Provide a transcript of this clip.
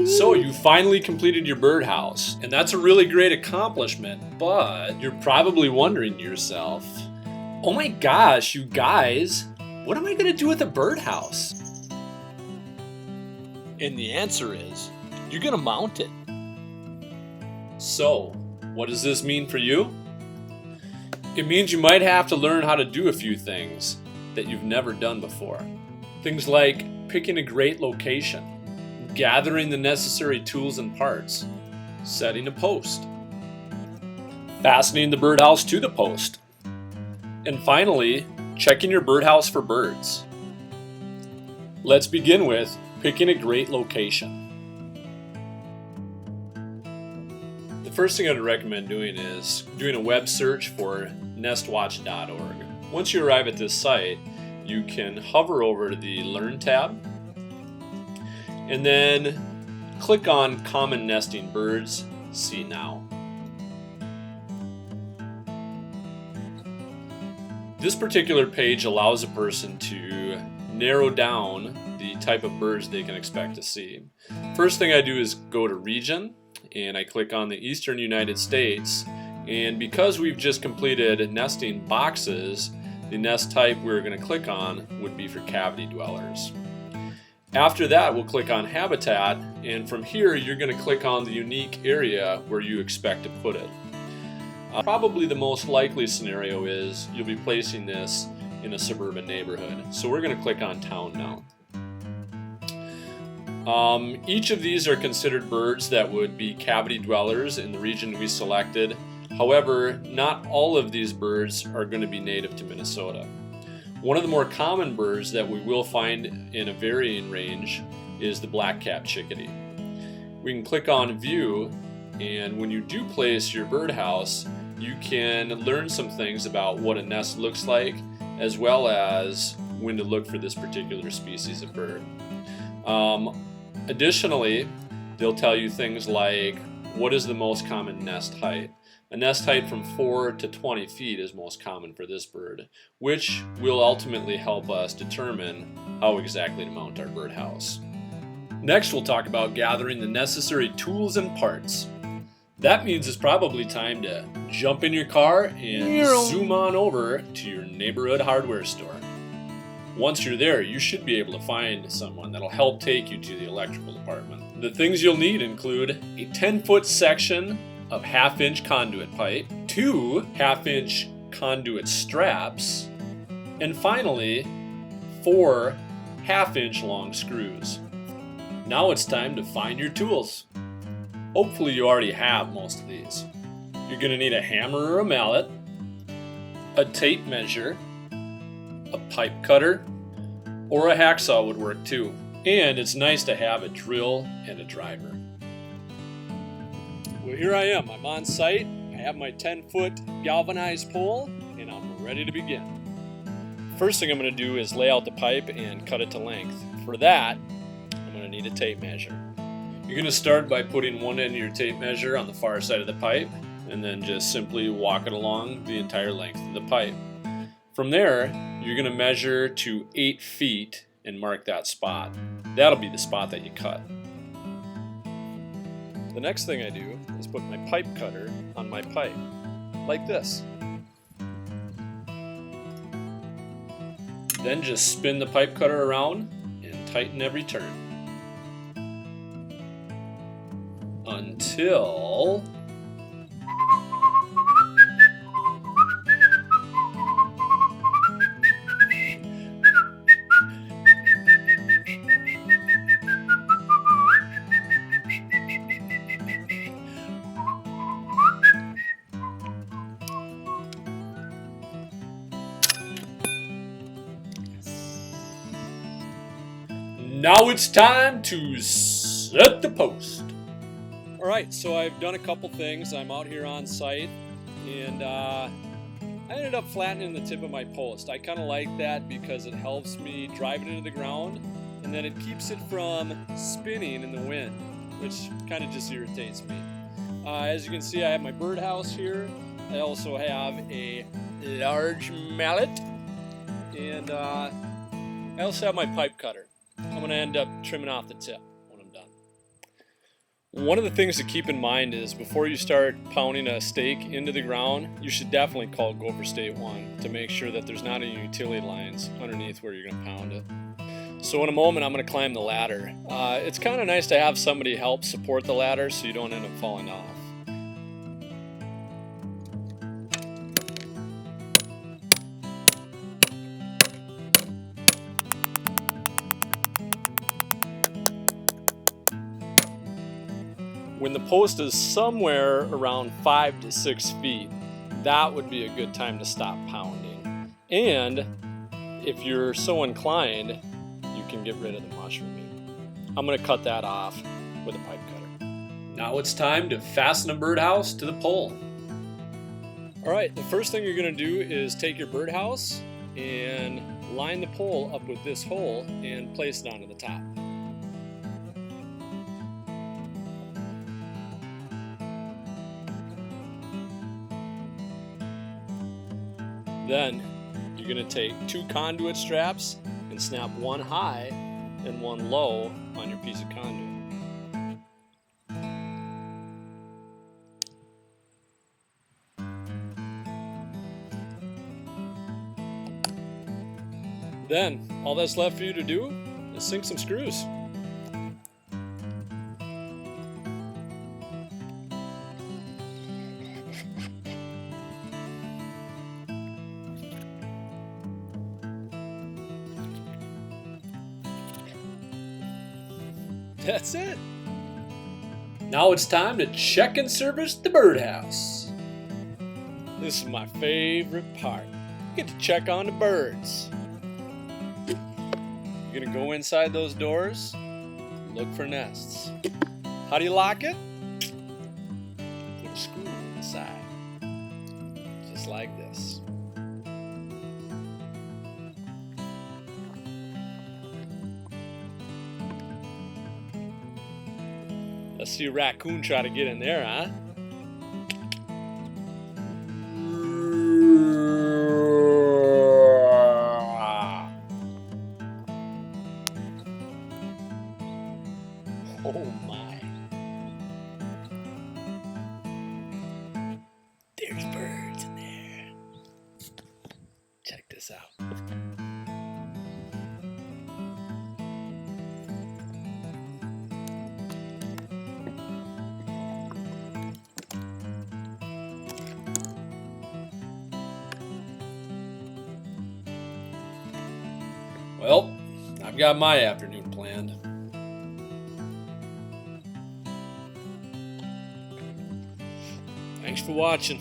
So you finally completed your birdhouse, and that's a really great accomplishment, but you're probably wondering to yourself, oh my gosh, you guys, what am I going to do with a birdhouse? And the answer is, you're going to mount it. So, what does this mean for you? It means you might have to learn how to do a few things that you've never done before. Things like picking a great location, gathering the necessary tools and parts, setting a post, fastening the birdhouse to the post, and finally, checking your birdhouse for birds. Let's begin with picking a great location. The first thing I'd recommend doing is doing a web search for nestwatch.org. Once you arrive at this site, you can hover over to the Learn tab and then click on Common Nesting Birds, See Now. This particular page allows a person to narrow down the type of birds they can expect to see. First thing I do is go to Region, and I click on the Eastern United States, and because we've just completed nesting boxes, the nest type we're going to click on would be for cavity dwellers. After that, we'll click on Habitat, and from here you're going to click on the unique area where you expect to put it. Probably the most likely scenario is you'll be placing this in a suburban neighborhood, so we're going to click on Town now. Each of these are considered birds that would be cavity dwellers in the region we selected. However, not all of these birds are going to be native to Minnesota. One of the more common birds that we will find in a varying range is the black-capped chickadee. We can click on View, and when you do place your birdhouse, you can learn some things about what a nest looks like, as well as when to look for this particular species of bird. Additionally, they'll tell you things like what is the most common nest height. A nest height from 4 to 20 feet is most common for this bird, which will ultimately help us determine how exactly to mount our birdhouse. Next, we'll talk about gathering the necessary tools and parts. That means it's probably time to jump in your car and zoom on over to your neighborhood hardware store. Once you're there, you should be able to find someone that'll help take you to the electrical department. The things you'll need include a 10-foot section of half-inch conduit pipe, 2 half-inch conduit straps, and finally 4 half-inch long screws. Now it's time to find your tools. Hopefully you already have most of these. You're going to need a hammer or a mallet, a tape measure, a pipe cutter, or a hacksaw would work too. And it's nice to have a drill and a driver. Well, here I am. I'm on site. I have my 10-foot galvanized pole, and I'm ready to begin. First thing I'm going to do is lay out the pipe and cut it to length. For that, I'm going to need a tape measure. You're going to start by putting one end of your tape measure on the far side of the pipe, and then just simply walk it along the entire length of the pipe. From there, you're going to measure to 8 feet and mark that spot. That'll be the spot that you cut. The next thing I do is put my pipe cutter on my pipe, like this. Then just spin the pipe cutter around and tighten every turn. Until now it's time to set the post. Alright, so I've done a couple things. I'm out here on site, and I ended up flattening the tip of my post. I kind of like that because it helps me drive it into the ground, and then it keeps it from spinning in the wind, which kind of just irritates me. As you can see, I have my birdhouse here. I also have a large mallet, and I also have my pipe cutter. I'm going to end up trimming off the tip when I'm done. One of the things to keep in mind is before you start pounding a stake into the ground, you should definitely call Gopher State 1 to make sure that there's not any utility lines underneath where you're going to pound it. So in a moment I'm going to climb the ladder. It's kind of nice to have somebody help support the ladder so you don't end up falling off. When the post is somewhere around 5 to 6 feet, that would be a good time to stop pounding. And if you're so inclined, you can get rid of the mushrooming. I'm going to cut that off with a pipe cutter. Now it's time to fasten a birdhouse to the pole. All right, the first thing you're going to do is take your birdhouse and line the pole up with this hole and place it onto the top. Then you're going to take 2 conduit straps and snap one high and one low on your piece of conduit. Then all that's left for you to do is sink some screws. That's it. Now it's time to check and service the birdhouse. This is my favorite part. Get to check on the birds. You're gonna go inside those doors, look for nests. How do you lock it? Put a screw inside, just like this. Let's see a raccoon try to get in there, huh? Oh my. There's birds in there. Check this out. Well, I've got my afternoon planned. Thanks for watching.